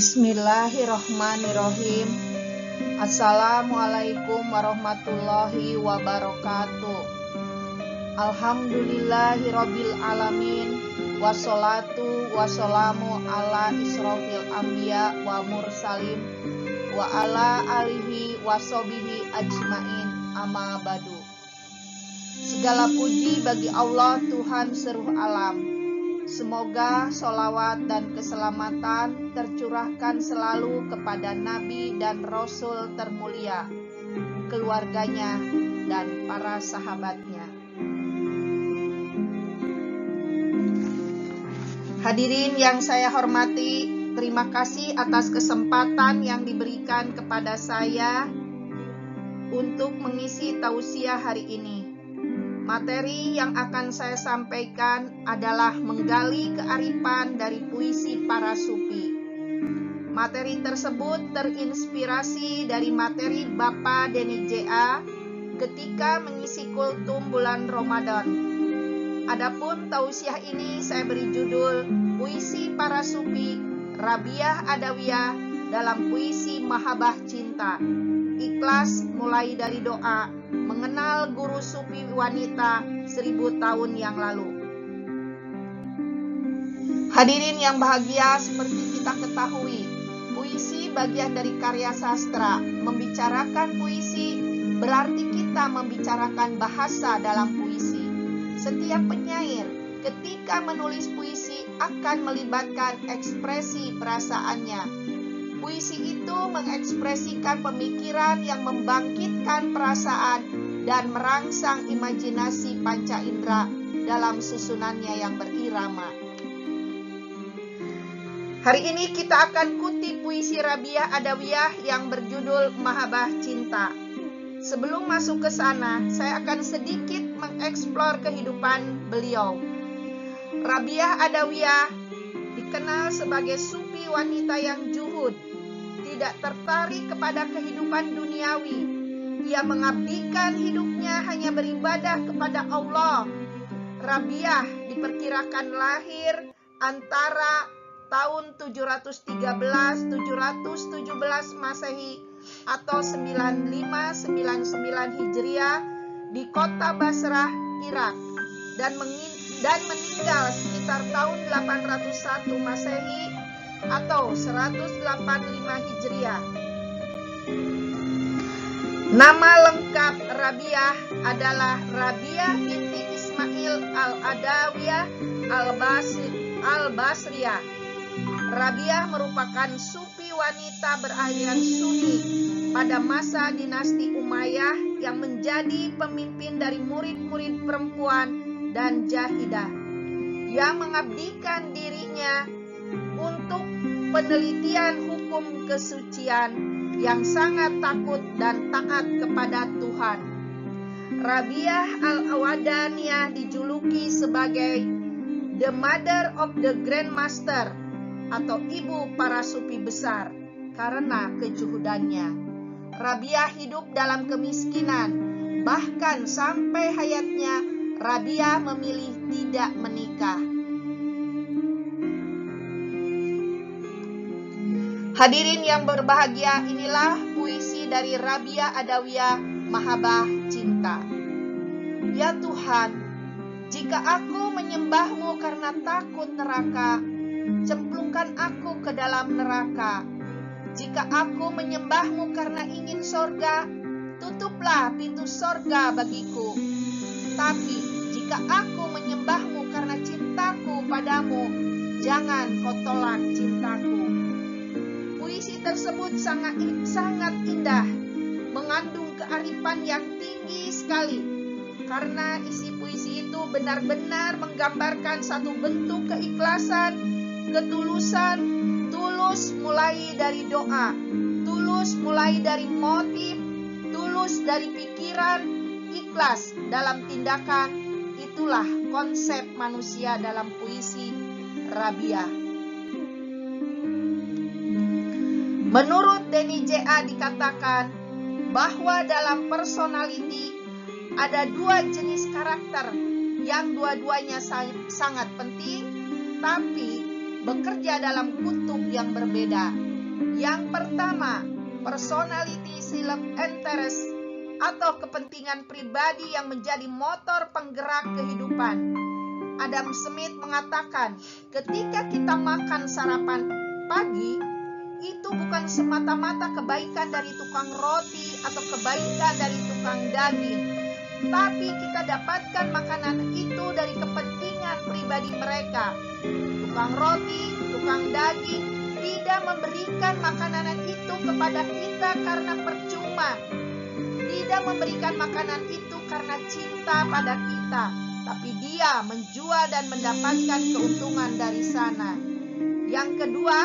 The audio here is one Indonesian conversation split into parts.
Bismillahirrahmanirrahim. Assalamualaikum warahmatullahi wabarakatuh. Alhamdulillahirabbil alamin. Wassalatu wassalamu ala israfil anbiya wa mursalin wa ala alihi washabihi ajmain, amma badu. Segala puji bagi Allah, Tuhan seluruh alam. Semoga sholawat dan keselamatan tercurahkan selalu kepada Nabi dan Rasul termulia, keluarganya, dan para sahabatnya. Hadirin yang saya hormati, terima kasih atas kesempatan yang diberikan kepada saya untuk mengisi tausiah hari ini. Materi yang akan saya sampaikan adalah menggali kearifan dari puisi para sufi. Materi tersebut terinspirasi dari materi Bapak Denny J.A. ketika mengisi kultum bulan Ramadan. Adapun tausiah ini saya beri judul Puisi Para Sufi Rabiah Adawiyah dalam Puisi Mahabbah Cinta. Ikhlas mulai dari doa mengenal guru sufi wanita 1000 tahun yang lalu. Hadirin yang bahagia, seperti kita ketahui, puisi bagian dari karya sastra. Membicarakan puisi berarti kita membicarakan bahasa dalam puisi. Setiap penyair ketika menulis puisi akan melibatkan ekspresi perasaannya. Puisi itu mengekspresikan pemikiran yang membangkitkan perasaan dan merangsang imajinasi panca indera dalam susunannya yang berirama. Hari ini kita akan kutip puisi Rabiah Adawiyah yang berjudul Mahabbah Cinta. Sebelum masuk ke sana, saya akan sedikit mengeksplor kehidupan beliau. Rabiah Adawiyah dikenal sebagai sufi wanita yang juhud, tidak tertarik kepada kehidupan duniawi. Ia mengabdikan hidupnya hanya beribadah kepada Allah. Rabiah diperkirakan lahir antara tahun 713-717 Masehi atau 9599 Hijriah di kota Basrah, Irak, dan meninggal sekitar tahun 801 Masehi atau 185 Hijriah. Nama lengkap Rabiah adalah Rabiah binti Ismail al-Adawiyah al-Basriyah. Rabiah merupakan sufi wanita beraliran Sunni pada masa dinasti Umayyah yang menjadi pemimpin dari murid-murid perempuan dan Jahidah yang mengabdikan dirinya untuk penelitian hukum kesucian, yang sangat takut dan taat kepada Tuhan. Rabiah al-Awadaniyah dijuluki sebagai The Mother of the Grandmaster atau ibu para sufi besar karena kejuhudannya. Rabiah hidup dalam kemiskinan, bahkan sampai hayatnya Rabiah memilih tidak menikah. Hadirin yang berbahagia, inilah puisi dari Rabiah Adawiyah, Mahabbah Cinta. Ya Tuhan, jika aku menyembahmu karena takut neraka, cemplungkan aku ke dalam neraka. Jika aku menyembahmu karena ingin sorga, tutuplah pintu sorga bagiku. Tapi jika aku menyembahmu karena cintaku padamu, jangan kau tolak cintaku. Puisi tersebut sangat indah, mengandung kearifan yang tinggi sekali, karena isi puisi itu benar-benar menggambarkan satu bentuk keikhlasan, ketulusan, tulus mulai dari doa, tulus mulai dari motif, tulus dari pikiran, ikhlas dalam tindakan. Itulah konsep manusia dalam puisi Rabiah. Menurut Denny J.A. dikatakan bahwa dalam personality ada 2 jenis karakter yang dua-duanya sangat penting, tapi bekerja dalam kutub yang berbeda. Yang pertama, personality self-interest atau kepentingan pribadi yang menjadi motor penggerak kehidupan. Adam Smith mengatakan, ketika kita makan sarapan pagi, itu bukan semata-mata kebaikan dari tukang roti atau kebaikan dari tukang daging, tapi kita dapatkan makanan itu dari kepentingan pribadi mereka. Tukang roti, tukang daging tidak memberikan makanan itu kepada kita karena percuma. Tidak memberikan makanan itu karena cinta pada kita, tapi dia menjual dan mendapatkan keuntungan dari sana. Yang kedua,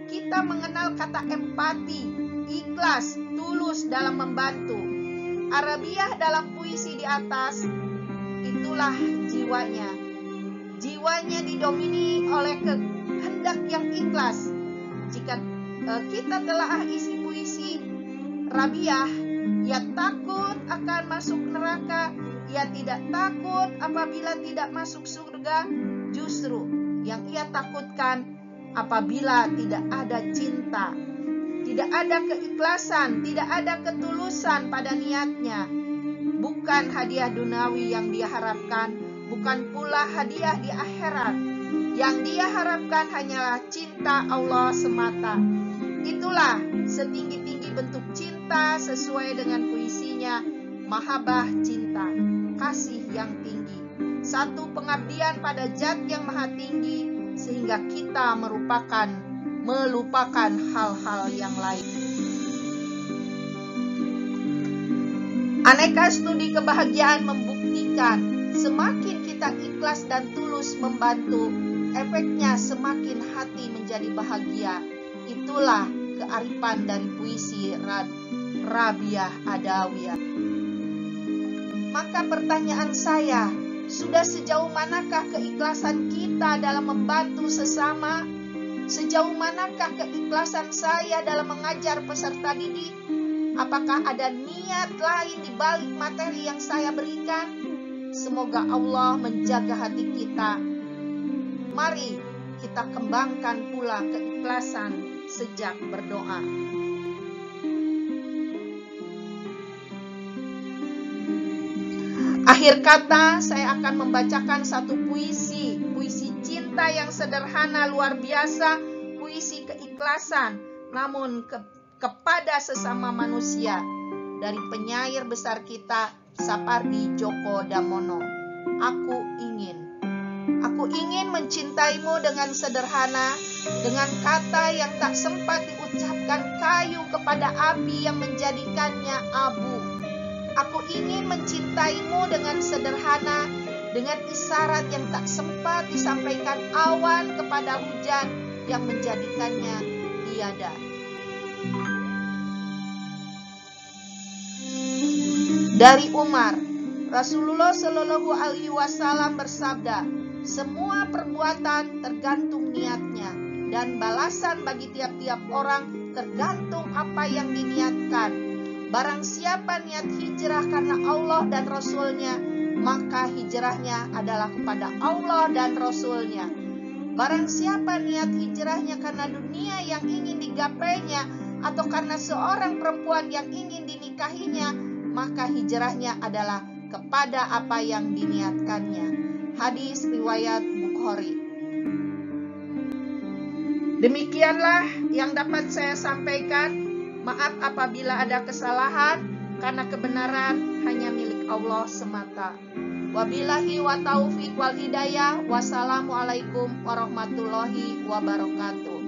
kita mengenal kata empati, ikhlas, tulus dalam membantu. Arabiah dalam puisi di atas, itulah jiwanya. Jiwanya didomini oleh kehendak yang ikhlas. Jika kita telah isi puisi Rabiah, ia takut akan masuk neraka, ia tidak takut apabila tidak masuk surga. Justru yang ia takutkan apabila tidak ada cinta, tidak ada keikhlasan, tidak ada ketulusan pada niatnya. Bukan hadiah duniawi yang dia harapkan, bukan pula hadiah di akhirat. Yang dia harapkan hanyalah cinta Allah semata. Itulah setinggi-tinggi bentuk cinta sesuai dengan puisinya, mahabbah cinta, kasih yang tinggi. Satu pengabdian pada zat yang maha tinggi, sehingga kita melupakan hal-hal yang lain. Aneka studi kebahagiaan membuktikan semakin kita ikhlas dan tulus membantu, efeknya semakin hati menjadi bahagia. Itulah kearifan dari puisi Rabiah Adawiyah. Maka pertanyaan saya, sudah sejauh manakah keikhlasan kita dalam membantu sesama? Sejauh manakah keikhlasan saya dalam mengajar peserta didik? Apakah ada niat lain di balik materi yang saya berikan? Semoga Allah menjaga hati kita. Mari kita kembangkan pula keikhlasan sejak berdoa. Akhir kata, saya akan membacakan satu puisi cinta yang sederhana luar biasa, puisi keikhlasan, namun kepada sesama manusia, dari penyair besar kita, Sapardi Djoko Damono. Aku ingin mencintaimu dengan sederhana, dengan kata yang tak sempat diucapkan kayu kepada api yang menjadikannya abu. Aku ingin mencintaimu dengan sederhana, dengan isyarat yang tak sempat disampaikan awan kepada hujan yang menjadikannya tiada. Dari Umar, Rasulullah Shallallahu Alaihi Wasallam bersabda, semua perbuatan tergantung niatnya, dan balasan bagi tiap-tiap orang tergantung apa yang diniatkan. Barang siapa niat hijrah karena Allah dan Rasulnya, maka hijrahnya adalah kepada Allah dan Rasulnya. Barang siapa niat hijrahnya karena dunia yang ingin digapainya, atau karena seorang perempuan yang ingin dinikahinya, maka hijrahnya adalah kepada apa yang diniatkannya. Hadis riwayat Bukhari. Demikianlah yang dapat saya sampaikan. Maaf apabila ada kesalahan, karena kebenaran hanya milik Allah semata. Wabillahi wa taufiq wal hidayah. Wassalamualaikum warahmatullahi wabarakatuh.